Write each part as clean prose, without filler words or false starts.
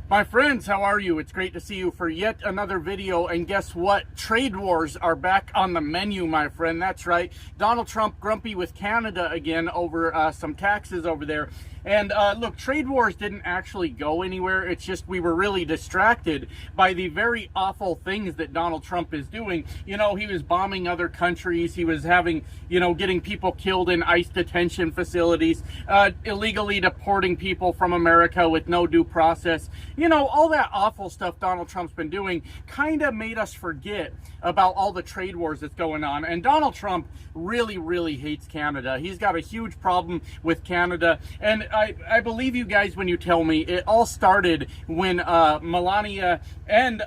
My friends, how are you? It's great to see you for yet another video. And guess what? Trade wars are back on the menu, my friend. That's right. Donald Trump grumpy with Canada again over some taxes over there. And look, trade wars didn't actually go anywhere. It's just we were really distracted by the very awful things that Donald Trump is doing. You know, he was bombing other countries. He was having, getting people killed in ICE detention facilities, illegally deporting people from America with no due process. All that awful stuff Donald Trump's been doing kind of made us forget about all the trade wars that's going on. And Donald Trump really, really hates Canada. He's got a huge problem with Canada. And I believe you guys when you tell me it all started when Melania and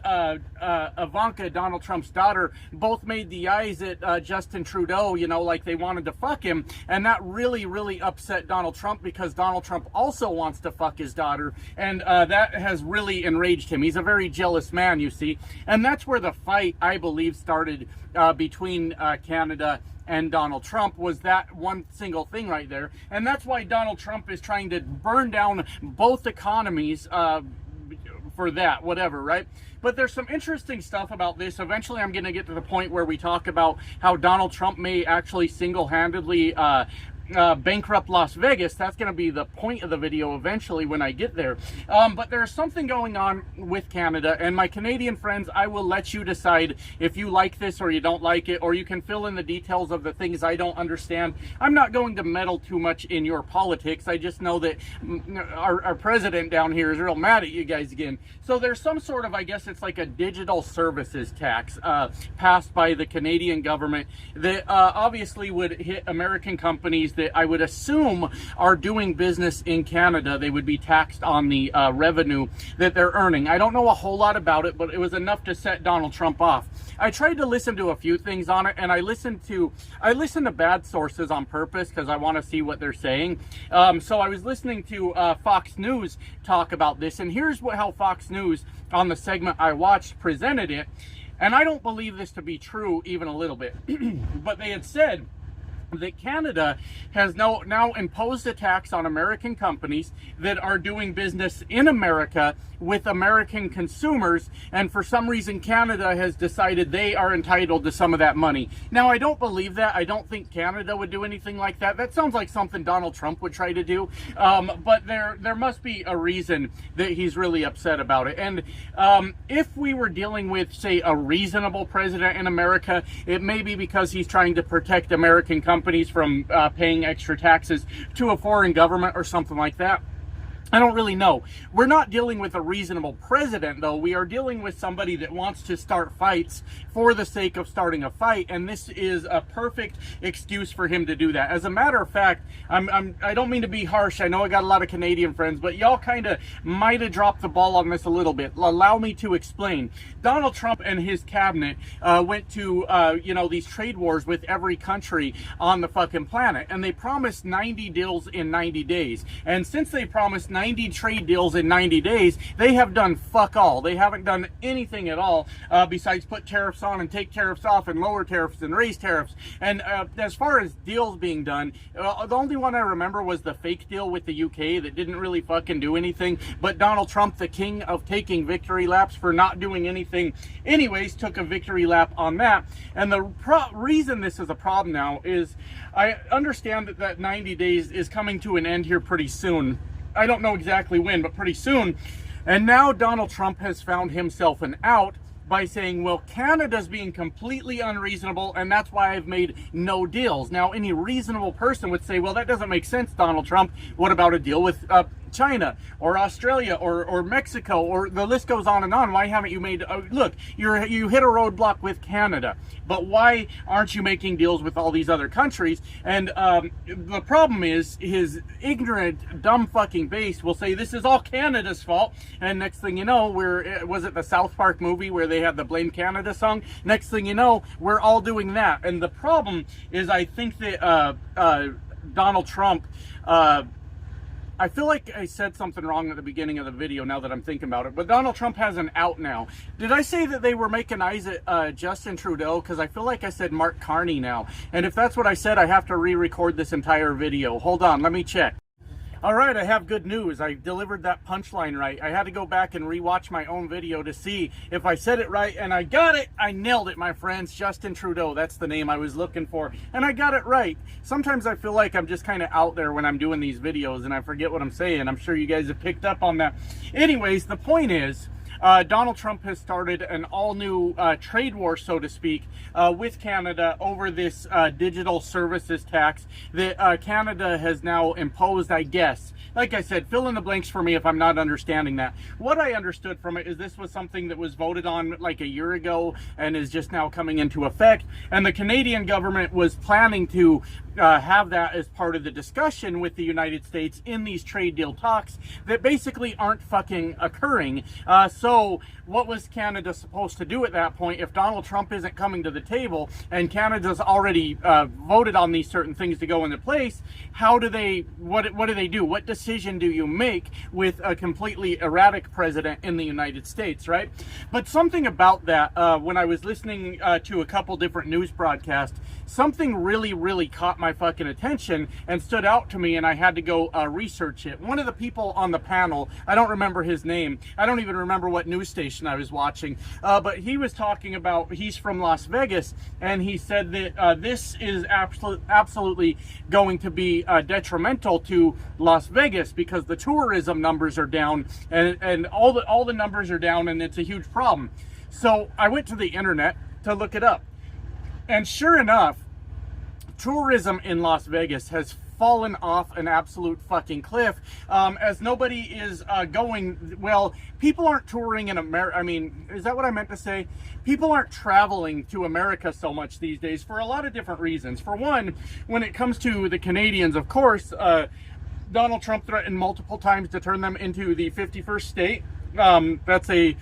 Ivanka, Donald Trump's daughter, both made the eyes at Justin Trudeau, like they wanted to fuck him. And that really, really upset Donald Trump because Donald Trump also wants to fuck his daughter. And that has really enraged him. He's a very jealous man, you see. And that's where the fight, I believe, started between Canada and Donald Trump, was that one single thing right there. And that's why Donald Trump is trying to burn down both economies for that, whatever, right? But there's some interesting stuff about this. Eventually, I'm going to get to the point where we talk about how Donald Trump may actually single-handedly bankrupt Las Vegas. That's going to be the point of the video eventually when I get there. But there's something going on with Canada, and my Canadian friends, I will let you decide if you like this or you don't like it, or you can fill in the details of the things I don't understand. I'm not going to meddle too much in your politics. I just know that our president down here is real mad at you guys again. So there's some sort of, I guess it's like a digital services tax passed by the Canadian government that obviously would hit American companies that I would assume are doing business in Canada. They would be taxed on the revenue that they're earning. I don't know a whole lot about it, but it was enough to set Donald Trump off. I tried to listen to a few things on it, and I listen to bad sources on purpose because I want to see what they're saying. So I was listening to Fox News talk about this, and here's how Fox News, on the segment I watched, presented it. And I don't believe this to be true even a little bit. But they had said that Canada has now imposed a tax on American companies that are doing business in America with American consumers, and for some reason Canada has decided they are entitled to some of that money. Now, I don't believe that. I don't think Canada would do anything like that. That sounds like something Donald Trump would try to do, but there must be a reason that he's really upset about it. And if we were dealing with, say, a reasonable president in America, it may be because he's trying to protect American companies from paying extra taxes to a foreign government or something like that. I don't really know. We're not dealing with a reasonable president, though. We are dealing with somebody that wants to start fights for the sake of starting a fight, and this is a perfect excuse for him to do that. As a matter of fact, I don't mean to be harsh. I know I got a lot of Canadian friends, but y'all kind of might have dropped the ball on this a little bit. Allow me to explain. Donald Trump and his cabinet went to, these trade wars with every country on the fucking planet, and they promised 90 deals in 90 days. And since they promised 90 trade deals in 90 days, they have done fuck all. They haven't done anything at all besides put tariffs on and take tariffs off and lower tariffs and raise tariffs. And as far as deals being done, the only one I remember was the fake deal with the UK that didn't really fucking do anything. But Donald Trump, the king of taking victory laps for not doing anything anyways, took a victory lap on that. And the reason this is a problem now is I understand that 90 days is coming to an end here pretty soon. I don't know exactly when, but pretty soon. And now Donald Trump has found himself an out by saying, well, Canada's being completely unreasonable, and that's why I've made no deals. Now, any reasonable person would say, well, that doesn't make sense, Donald Trump. What about a deal with China or Australia or Mexico, or the list goes on and on? Why haven't you made, look, you hit a roadblock with Canada, but why aren't you making deals with all these other countries? And the problem is his ignorant, dumb fucking base will say this is all Canada's fault, and next thing you know, was it the South Park movie where they had the Blame Canada song? Next thing you know, we're all doing that. And the problem is, I think that Donald Trump, I feel like I said something wrong at the beginning of the video now that I'm thinking about it, but Donald Trump has an out now. Did I say that they were making eyes at Justin Trudeau? Because I feel like I said Mark Carney now. And if that's what I said, I have to re-record this entire video. Hold on, let me check. All right, I have good news. I delivered that punchline right. I had to go back and rewatch my own video to see if I said it right, and I got it. I nailed it, my friends. Justin Trudeau, that's the name I was looking for, and I got it right. Sometimes I feel like I'm just kind of out there when I'm doing these videos, and I forget what I'm saying. I'm sure you guys have picked up on that. Anyways, the point is, Donald Trump has started an all-new trade war, so to speak, with Canada over this digital services tax that Canada has now imposed, I guess. Like I said, fill in the blanks for me if I'm not understanding that. What I understood from it is this was something that was voted on like a year ago and is just now coming into effect. And the Canadian government was planning to have that as part of the discussion with the United States in these trade deal talks that basically aren't fucking occurring. So what was Canada supposed to do at that point if Donald Trump isn't coming to the table and Canada's already voted on these certain things to go into place? How do they, what do they do? What decision do you make with a completely erratic president in the United States, right? But something about that, when I was listening to a couple different news broadcasts, something really caught my fucking attention and stood out to me, and I had to go research it. One of the people on the panel, I don't remember his name, I don't even remember what news station I was watching, but he was talking about, he's from Las Vegas, and he said that this is absolutely going to be detrimental to Las Vegas because the tourism numbers are down, and all the numbers are down, and it's a huge problem. So I went to the internet to look it up. And sure enough, tourism in Las Vegas has fallen off an absolute fucking cliff, as nobody is going, well, people aren't touring in America. I mean, is that what I meant to say? People aren't traveling to America so much these days for a lot of different reasons. For one, when it comes to the Canadians, of course, Donald Trump threatened multiple times to turn them into the 51st state. That's a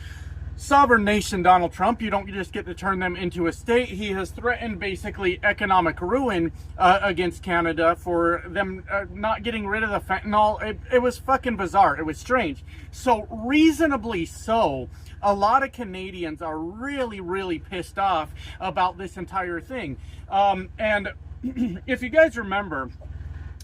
sovereign nation, Donald Trump. You don't just get to turn them into a state. He has threatened basically economic ruin against Canada for them not getting rid of the fentanyl. It was fucking bizarre. It was strange. So reasonably so, a lot of Canadians are really pissed off about this entire thing. And if you guys remember,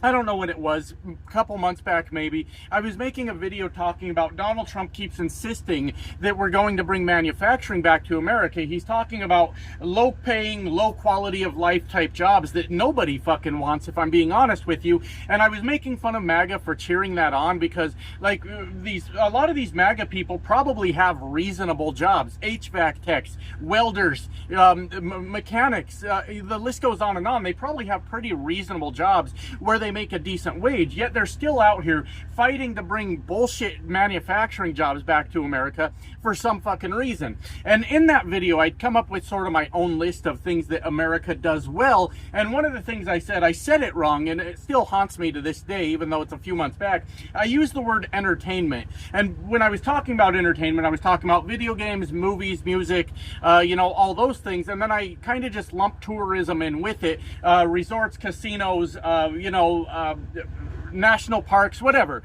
I don't know when it was, a couple months back maybe, I was making a video talking about Donald Trump keeps insisting that we're going to bring manufacturing back to America. He's talking about low-paying, low quality of life type jobs that nobody fucking wants, if I'm being honest with you. And I was making fun of MAGA for cheering that on because, like, a lot of these MAGA people probably have reasonable jobs. HVAC techs, welders, mechanics, the list goes on and on. They probably have pretty reasonable jobs where they make a decent wage, yet they're still out here fighting to bring bullshit manufacturing jobs back to America for some fucking reason. And in that video, I'd come up with sort of my own list of things that America does well, and one of the things I said it wrong, and it still haunts me to this day, even though it's a few months back. I used the word entertainment, and when I was talking about entertainment, I was talking about video games, movies, music, you know, all those things, and then I kind of just lumped tourism in with it, resorts, casinos, you know, national parks, whatever.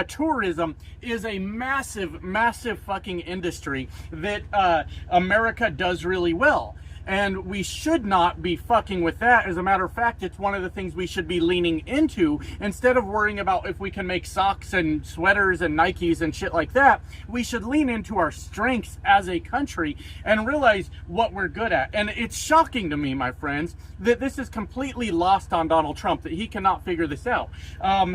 Tourism is a massive fucking industry that America does really well. And we should not be fucking with that. As a matter of fact, it's one of the things we should be leaning into. Instead of worrying about if we can make socks and sweaters and Nikes and shit like that, we should lean into our strengths as a country and realize what we're good at. And it's shocking to me, my friends, that this is completely lost on Donald Trump, that he cannot figure this out.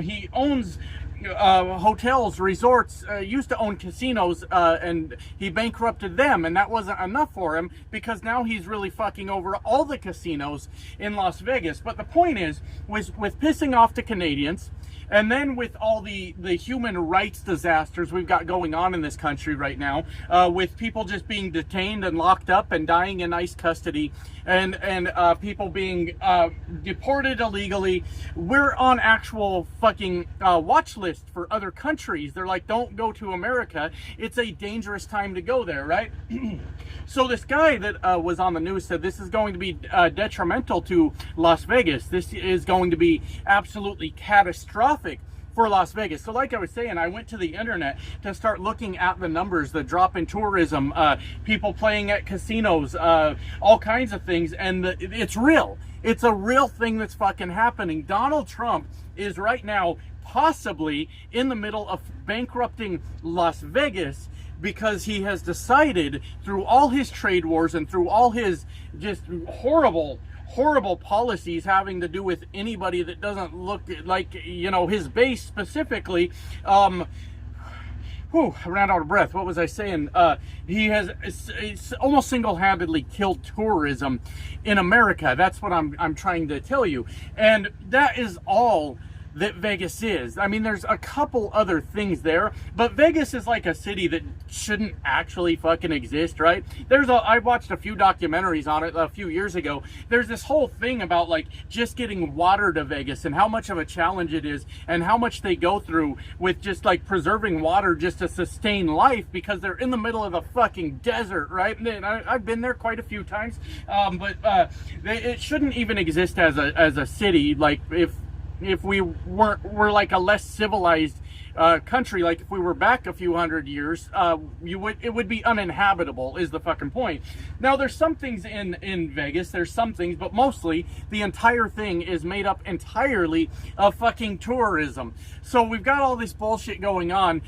He owns hotels, resorts, used to own casinos, and he bankrupted them, and that wasn't enough for him because now he's really fucking over all the casinos in Las Vegas. But the point is, with pissing off the Canadians, and then with all the human rights disasters we've got going on in this country right now, with people just being detained and locked up and dying in ICE custody, and people being deported illegally, we're on actual fucking watch list for other countries. They're like, don't go to America. It's a dangerous time to go there, right? So this guy that was on the news said this is going to be detrimental to Las Vegas. This is going to be absolutely catastrophic for Las Vegas. So like I was saying, I went to the internet to start looking at the numbers, the drop in tourism, people playing at casinos, all kinds of things, and it's real. It's a real thing that's fucking happening. Donald Trump is right now possibly in the middle of bankrupting Las Vegas, because he has decided, through all his trade wars and through all his just horrible policies having to do with anybody that doesn't look like, you know, his base specifically. I ran out of breath. What was I saying? He has it's almost single-handedly killed tourism in America. That's what I'm trying to tell you. And that is all that Vegas is. I mean, there's a couple other things there, but Vegas is like a city that shouldn't actually fucking exist, right? I watched a few documentaries on it a few years ago. There's this whole thing about like just getting water to Vegas and how much of a challenge it is and how much they go through with just like preserving water just to sustain life, because they're in the middle of the fucking desert, right? And I've been there quite a few times, but it shouldn't even exist as a city. Like if we were like a less civilized country, like if we were back a few hundred years, it would be uninhabitable, is the fucking point. Now, there's some things in Vegas, there's some things, but mostly the entire thing is made up entirely of fucking tourism. So we've got all this bullshit going on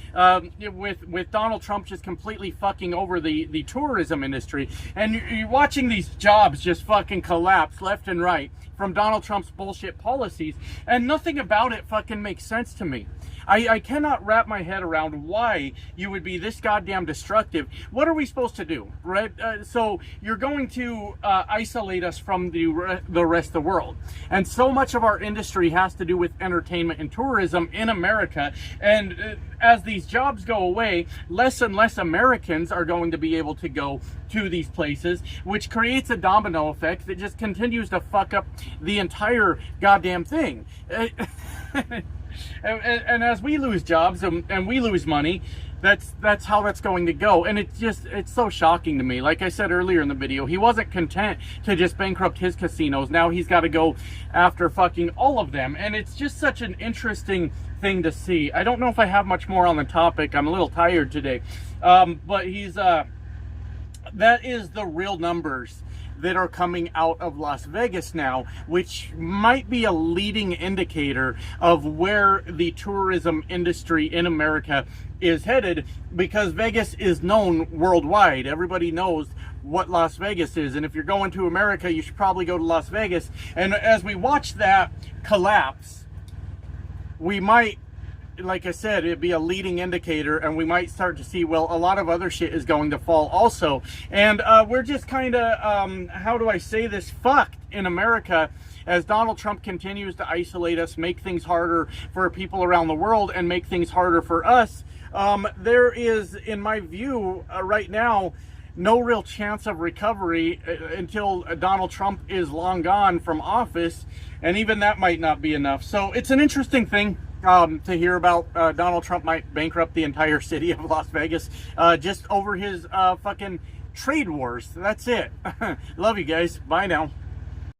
with Donald Trump just completely fucking over the tourism industry, and you're watching these jobs just fucking collapse left and right from Donald Trump's bullshit policies, and nothing about it fucking makes sense to me. I cannot wrap my head around why you would be this goddamn destructive. What are we supposed to do, right? So you're going to isolate us from the rest of the world. And so much of our industry has to do with entertainment and tourism in America. And as these jobs go away, less and less Americans are going to be able to go to these places, which creates a domino effect that just continues to fuck up the entire goddamn thing. And as we lose jobs and we lose money, that's how that's going to go. And it's so shocking to me. Like I said earlier in the video, he wasn't content to just bankrupt his casinos. Now he's got to go after fucking all of them. And it's just such an interesting thing to see. I don't know if I have much more on the topic. I'm a little tired today. But that is the real numbers that are coming out of Las Vegas now, which might be a leading indicator of where the tourism industry in America is headed, because Vegas is known worldwide. Everybody knows what Las Vegas is, and if you're going to America, you should probably go to Las Vegas. And as we watch that collapse, we might, like I said, it'd be a leading indicator, and we might start to see, well, a lot of other shit is going to fall also. And we're just kind of, how do I say this, fucked in America as Donald Trump continues to isolate us, make things harder for people around the world, and make things harder for us. There is, in my view, right now, no real chance of recovery until Donald Trump is long gone from office, and even that might not be enough. So it's an interesting thing to hear about. Donald Trump might bankrupt the entire city of Las Vegas just over his fucking trade wars. That's it. Love you guys. Bye now.